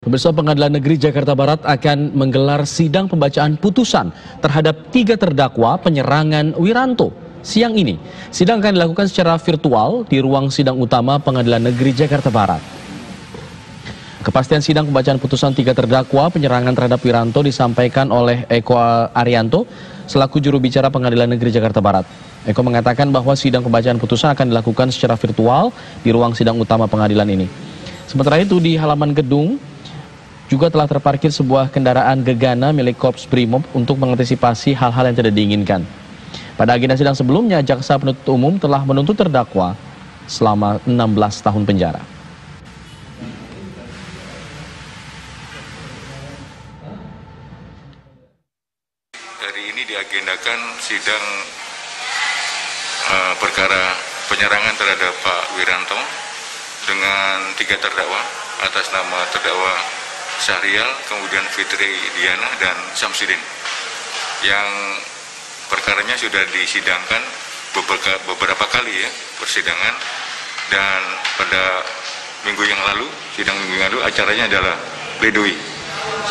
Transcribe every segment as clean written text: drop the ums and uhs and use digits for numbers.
Pemirsa, Pengadilan Negeri Jakarta Barat akan menggelar sidang pembacaan putusan terhadap 3 terdakwa penyerangan Wiranto. Siang ini, sidang akan dilakukan secara virtual di ruang sidang utama Pengadilan Negeri Jakarta Barat. Kepastian sidang pembacaan putusan 3 terdakwa penyerangan terhadap Wiranto disampaikan oleh Eko Arianto selaku juru bicara Pengadilan Negeri Jakarta Barat. Eko mengatakan bahwa sidang pembacaan putusan akan dilakukan secara virtual di ruang sidang utama pengadilan ini. Sementara itu, di halaman gedung juga telah terparkir sebuah kendaraan gegana milik Korps Brimob untuk mengantisipasi hal-hal yang tidak diinginkan. Pada agenda sidang sebelumnya, Jaksa Penuntut Umum telah menuntut terdakwa selama 16 tahun penjara. Hari ini diagendakan sidang perkara penyerangan terhadap Pak Wiranto dengan 3 terdakwa atas nama terdakwa Syahrial, kemudian Fitri Diana, dan Samsudin, yang perkaranya sudah disidangkan beberapa kali ya persidangan, dan pada minggu yang lalu, sidang minggu yang lalu acaranya adalah pledoi,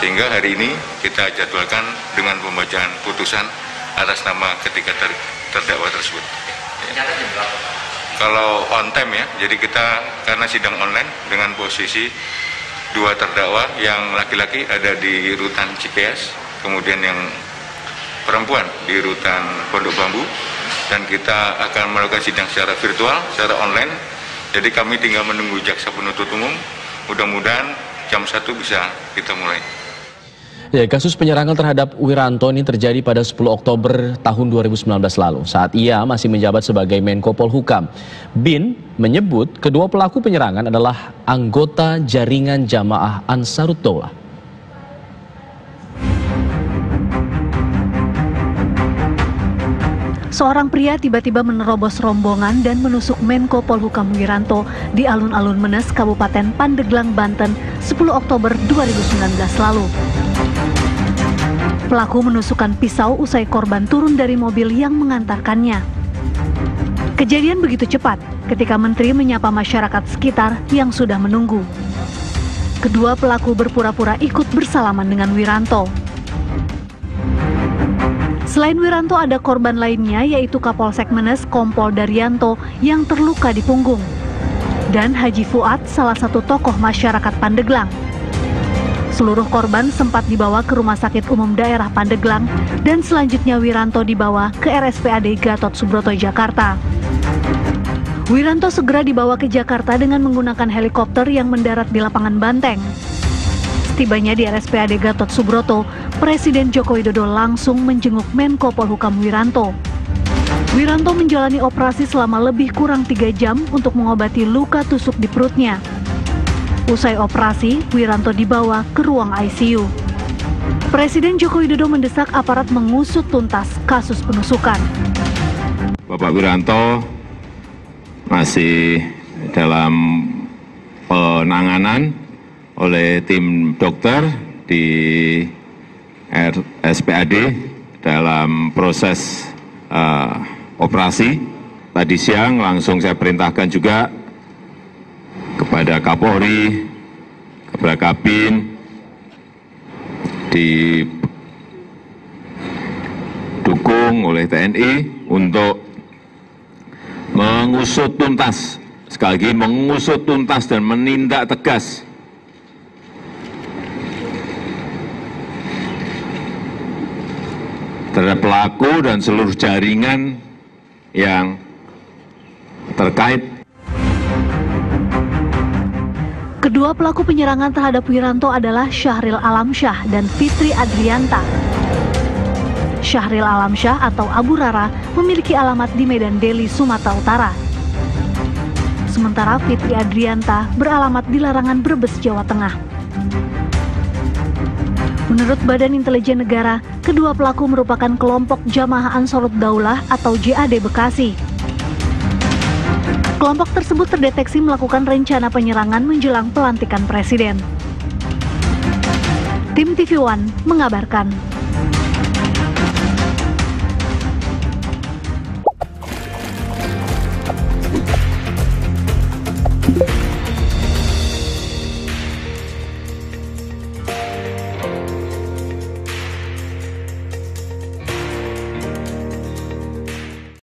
sehingga hari ini kita jadwalkan dengan pembacaan putusan atas nama ketiga terdakwa tersebut. Kalau on time ya, jadi kita karena sidang online dengan posisi 2 terdakwa, yang laki-laki ada di rutan Cikeas, kemudian yang perempuan di rutan Pondok Bambu, dan kita akan melakukan sidang secara virtual, secara online. Jadi kami tinggal menunggu Jaksa Penuntut Umum, mudah-mudahan jam 1 bisa kita mulai. Ya, kasus penyerangan terhadap Wiranto ini terjadi pada 10 Oktober tahun 2019 lalu, saat ia masih menjabat sebagai Menko Polhukam. BIN menyebut kedua pelaku penyerangan adalah anggota jaringan jamaah Ansarud Daulah. Seorang pria tiba-tiba menerobos rombongan dan menusuk Menko Polhukam Wiranto di alun-alun Menes, Kabupaten Pandeglang, Banten, 10 Oktober 2019 lalu. Pelaku menusukkan pisau usai korban turun dari mobil yang mengantarkannya. Kejadian begitu cepat ketika menteri menyapa masyarakat sekitar yang sudah menunggu. Kedua pelaku berpura-pura ikut bersalaman dengan Wiranto. Selain Wiranto, ada korban lainnya, yaitu Kapolsek Menes Kompol Daryanto yang terluka di punggung, dan Haji Fuad, salah satu tokoh masyarakat Pandeglang. Seluruh korban sempat dibawa ke Rumah Sakit Umum Daerah Pandeglang, dan selanjutnya Wiranto dibawa ke RSPAD Gatot Subroto, Jakarta. Wiranto segera dibawa ke Jakarta dengan menggunakan helikopter yang mendarat di lapangan Banteng. Setibanya di RSPAD Gatot Subroto, Presiden Joko Widodo langsung menjenguk Menko Polhukam Wiranto. Wiranto menjalani operasi selama lebih kurang 3 jam untuk mengobati luka tusuk di perutnya. Usai operasi, Wiranto dibawa ke ruang ICU. Presiden Joko Widodo mendesak aparat mengusut tuntas kasus penusukan. Bapak Wiranto masih dalam penanganan oleh tim dokter di RSPAD dalam proses operasi. Tadi siang langsung saya perintahkan juga kepada Kapolri, kepada Kabin, didukung oleh TNI untuk mengusut tuntas, sekali lagi mengusut tuntas dan menindak tegas terhadap pelaku dan seluruh jaringan yang terkait. Kedua pelaku penyerangan terhadap Wiranto adalah Syahril Alamsyah dan Fitri Adrianta. Syahril Alamsyah atau Abu Rara memiliki alamat di Medan Deli, Sumatera Utara. Sementara Fitri Adrianta beralamat di Larangan, Brebes, Jawa Tengah. Menurut Badan Intelijen Negara, kedua pelaku merupakan kelompok Jamaah Ansarud Daulah atau JAD Bekasi. Kelompok tersebut terdeteksi melakukan rencana penyerangan menjelang pelantikan presiden. Tim TV One mengabarkan.